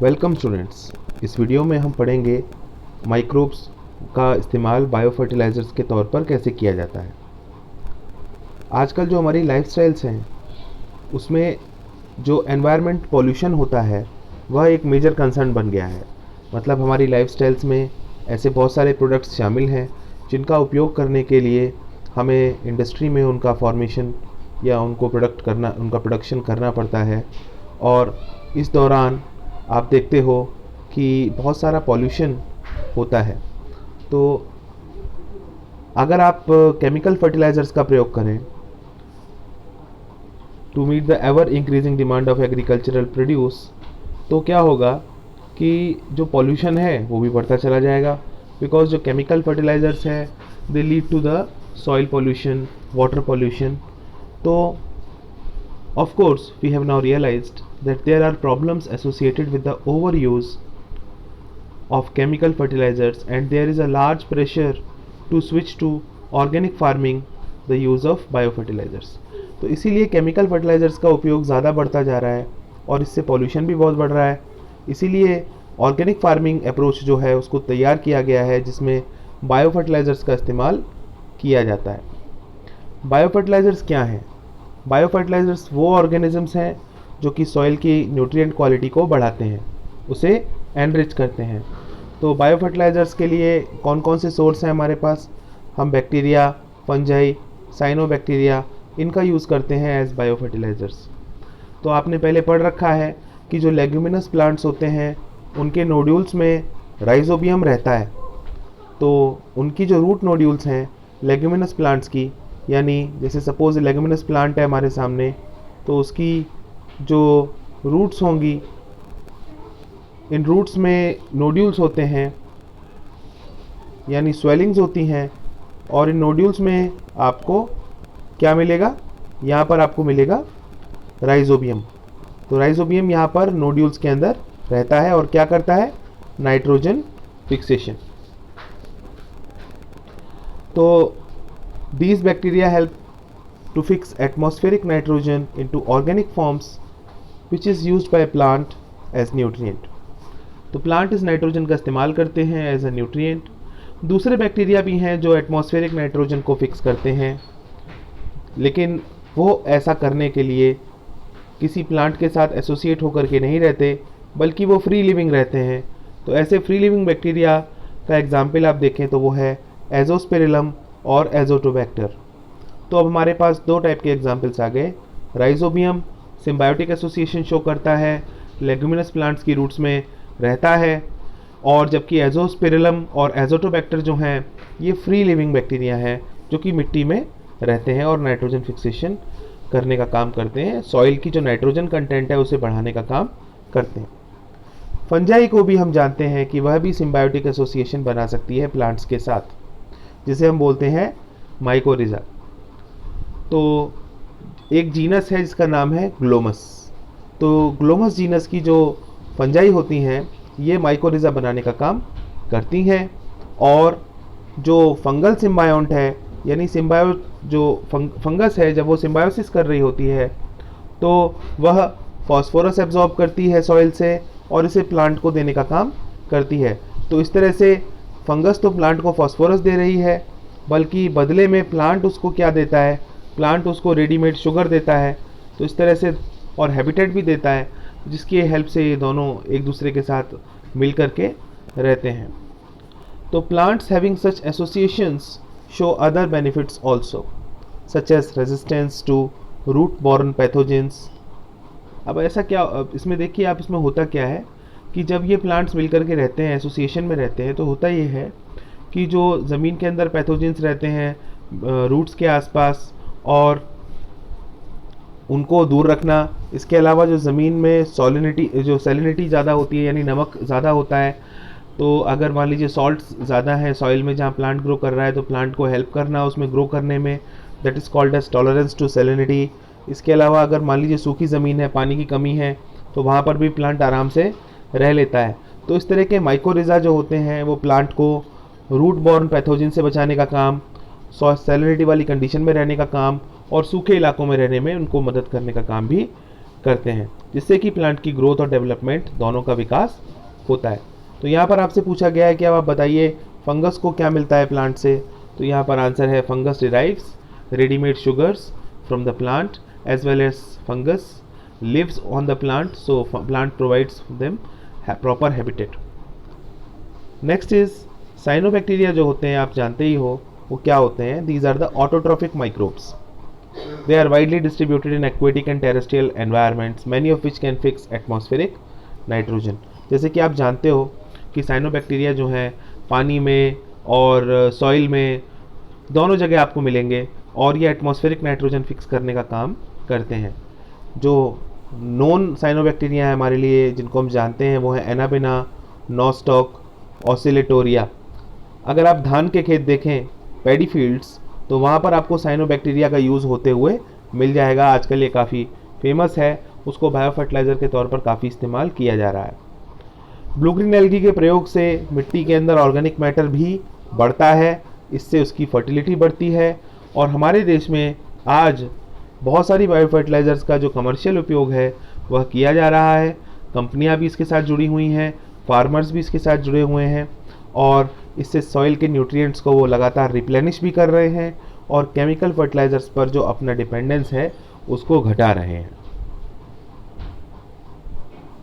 Welcome students. इस video में हम पढ़ेंगे माइक्रोब्स का इस्तेमाल बायो फर्टिलाइज़र्स के तौर पर कैसे किया जाता है। आजकल जो हमारी लाइफस्टाइल्स हैं उसमें जो एनवायरनमेंट पोल्यूशन होता है वह एक मेजर कंसर्न बन गया है। मतलब हमारी लाइफस्टाइल्स में ऐसे बहुत सारे प्रोडक्ट्स शामिल हैं जिनका उपयोग करने के लिए हमें इंडस्ट्री में उनका फॉर्मेशन या उनका प्रोडक्शन करना पड़ता है। और इस दौरान आप देखते हो कि बहुत सारा पॉल्यूशन होता है। तो अगर आप केमिकल फर्टिलाइज़र्स का प्रयोग करें to meet the ever increasing demand of agricultural produce, तो क्या होगा कि जो पॉल्यूशन है वो भी बढ़ता चला जाएगा। बिकॉज जो केमिकल फर्टिलाइज़र्स है they lead to the soil pollution, water pollution. तो of course, we have now realized that there are problems associated with the overuse of chemical fertilizers, and there is a large pressure to switch to organic farming, the use of biofertilizers. तो इसीलिए chemical fertilisers का उपयोग ज़्यादा बढ़ता जा रहा है और इससे पॉल्यूशन भी बहुत बढ़ रहा है। इसीलिए ऑर्गेनिक फार्मिंग अप्रोच जो है उसको तैयार किया गया है जिसमें बायो फर्टिलाइज़र्स का इस्तेमाल किया जाता है। बायो फर्टिलाइज़र्स क्या हैं? बायो फर्टिलाइज़र्स वो ऑर्गेनिजम्स हैं जो कि सॉइल की न्यूट्रिएंट क्वालिटी को बढ़ाते हैं, उसे एनरिच करते हैं। तो बायो फर्टिलाइज़र्स के लिए कौन कौन से सोर्स हैं हमारे पास? हम बैक्टीरिया, फंजाई, साइनोबैक्टीरिया इनका यूज़ करते हैं एज बायो फर्टिलाइज़र्स। तो आपने पहले पढ़ रखा है कि जो लेग्यूमिनस प्लांट्स होते हैं उनके नोड्यूल्स में राइजोबियम रहता है। तो उनकी जो रूट नोड्यूल्स हैं लेग्यूमिनस प्लांट्स की, यानी जैसे सपोज लेग्यूमिनस प्लांट है हमारे सामने, तो उसकी जो रूट्स होंगी, इन रूट्स में नोड्यूल्स होते हैं यानी स्वेलिंग्स होती हैं। और इन नोड्यूल्स में आपको क्या मिलेगा? यहाँ पर आपको मिलेगा राइजोबियम। तो राइजोबियम यहाँ पर नोड्यूल्स के अंदर रहता है और क्या करता है? Nitrogen fixation. तो these bacteria help to fix atmospheric nitrogen into organic forms which is used by plant as nutrient. तो प्लांट इस नाइट्रोजन का इस्तेमाल करते हैं एज अ न्यूट्रिएंट। दूसरे बैक्टीरिया भी हैं जो एटमॉस्फेरिक नाइट्रोजन को फिक्स करते हैं, लेकिन वो ऐसा करने के लिए किसी प्लांट के साथ एसोसिएट होकर के नहीं रहते, बल्कि वो फ्री लिविंग रहते हैं। तो ऐसे फ्री लिविंग बैक्टीरिया का एग्जाम्पल आप देखें तो वो है एजोस्पेरिलम और एजोटोबैक्टर। तो अब हमारे पास दो टाइप के एग्जाम्पल्स आ गए। राइजोबियम सिम्बायोटिक एसोसिएशन शो करता है, लेग्यूमिनस प्लांट्स की रूट्स में रहता है, और जबकि एजोस्पेरिलम और एजोटोबैक्टर जो हैं ये फ्री लिविंग बैक्टीरिया हैं जो कि मिट्टी में रहते हैं और नाइट्रोजन फिक्सेशन करने का काम करते हैं, सॉइल की जो नाइट्रोजन कंटेंट है उसे बढ़ाने का काम करते हैं। फंजाई को भी हम जानते हैं कि वह भी सिम्बायोटिक एसोसिएशन बना सकती है प्लांट्स के साथ, जिसे हम बोलते हैं माइकोरिजा। तो एक जीनस है जिसका नाम है ग्लोमस। तो ग्लोमस जीनस की जो फंजाई होती हैं ये माइकोरिजा बनाने का काम करती हैं। और जो फंगल सिम्बायोंट है, यानी सिम्बायो जो फंगस है, जब वो सिम्बायोसिस कर रही होती है तो वह फॉस्फोरस एब्जॉर्ब करती है सॉइल से और इसे प्लांट को देने का काम करती है। तो इस तरह से फंगस तो प्लांट को फॉस्फोरस दे रही है, बल्कि बदले में प्लांट उसको क्या देता है? प्लांट उसको रेडीमेड शुगर देता है। तो इस तरह से और हैबिटेट भी देता है, जिसकी हेल्प से ये दोनों एक दूसरे के साथ मिल कर के रहते हैं। तो plants having such associations show other benefits also, such as resistance to root borne pathogens. अब ऐसा क्या, इसमें देखिए आप, इसमें होता क्या है कि जब ये प्लांट्स मिलकर के रहते हैं, एसोसिएशन में रहते हैं, तो होता ये है कि जो ज़मीन के अंदर पैथोजेंस रहते हैं रूट्स के आसपास, और उनको दूर रखना। इसके अलावा जो ज़मीन में सैलिनिटी ज़्यादा होती है, यानी नमक ज़्यादा होता है, तो अगर मान लीजिए सॉल्ट ज़्यादा है सॉइल में जहाँ प्लांट ग्रो कर रहा है, तो प्लांट को हेल्प करना उसमें ग्रो करने में, that is called as tolerance to salinity. इसके अलावा अगर मान लीजिए सूखी ज़मीन है, पानी की कमी है, तो वहाँ पर भी प्लांट आराम से रह लेता है। तो इस तरह के माइकोरिजा जो होते हैं वो प्लांट को रूट बॉर्न पैथोजन से बचाने का काम, सैलिनिटी वाली कंडीशन में रहने का काम और सूखे इलाकों में रहने में उनको मदद करने का काम भी करते हैं, जिससे कि प्लांट की ग्रोथ और डेवलपमेंट दोनों का विकास होता है। तो यहाँ पर आपसे पूछा गया है कि अब आप बताइए फंगस को क्या मिलता है प्लांट से। तो यहाँ पर आंसर है fungus derives readymade sugars from the plant as well as fungus lives on the plant, so plant provides them proper habitat. Next is cyanobacteria जो होते हैं, आप जानते ही हो वो क्या होते हैं। These are the autotrophic microbes. They are widely distributed in aquatic and terrestrial environments, many of which can fix atmospheric nitrogen। जैसे कि आप जानते हो कि साइनोबैक्टीरिया जो हैं पानी में और सॉइल में दोनों जगह आपको मिलेंगे और ये एटमॉस्फेरिक नाइट्रोजन फिक्स करने का काम करते हैं। जो नॉन साइनोबैक्टीरिया है हमारे लिए जिनको हम जानते हैं वो है एनाबिना, नॉस्टॉक, ऑसिलेटोरिया। अगर आप धान के खेत देखें, पैडी फील्ड्स, तो वहाँ पर आपको साइनोबैक्टीरिया का यूज़ होते हुए मिल जाएगा। आजकल ये काफ़ी फेमस है, उसको बायो फर्टिलाइज़र के तौर पर काफ़ी इस्तेमाल किया जा रहा है। ब्लू ग्रीन एल्गी के प्रयोग से मिट्टी के अंदर ऑर्गेनिक मैटर भी बढ़ता है, इससे उसकी फर्टिलिटी बढ़ती है। और हमारे देश में आज बहुत सारी बायो फर्टिलाइज़र्स का जो कमर्शियल उपयोग है वह किया जा रहा है। कंपनियां भी इसके साथ जुड़ी हुई हैं, फार्मर्स भी इसके साथ जुड़े हुए हैं और इससे सॉइल के न्यूट्रिएंट्स को वो लगातार रिप्लेनिश भी कर रहे हैं और केमिकल फर्टिलाइज़र्स पर जो अपना डिपेंडेंस है उसको घटा रहे हैं।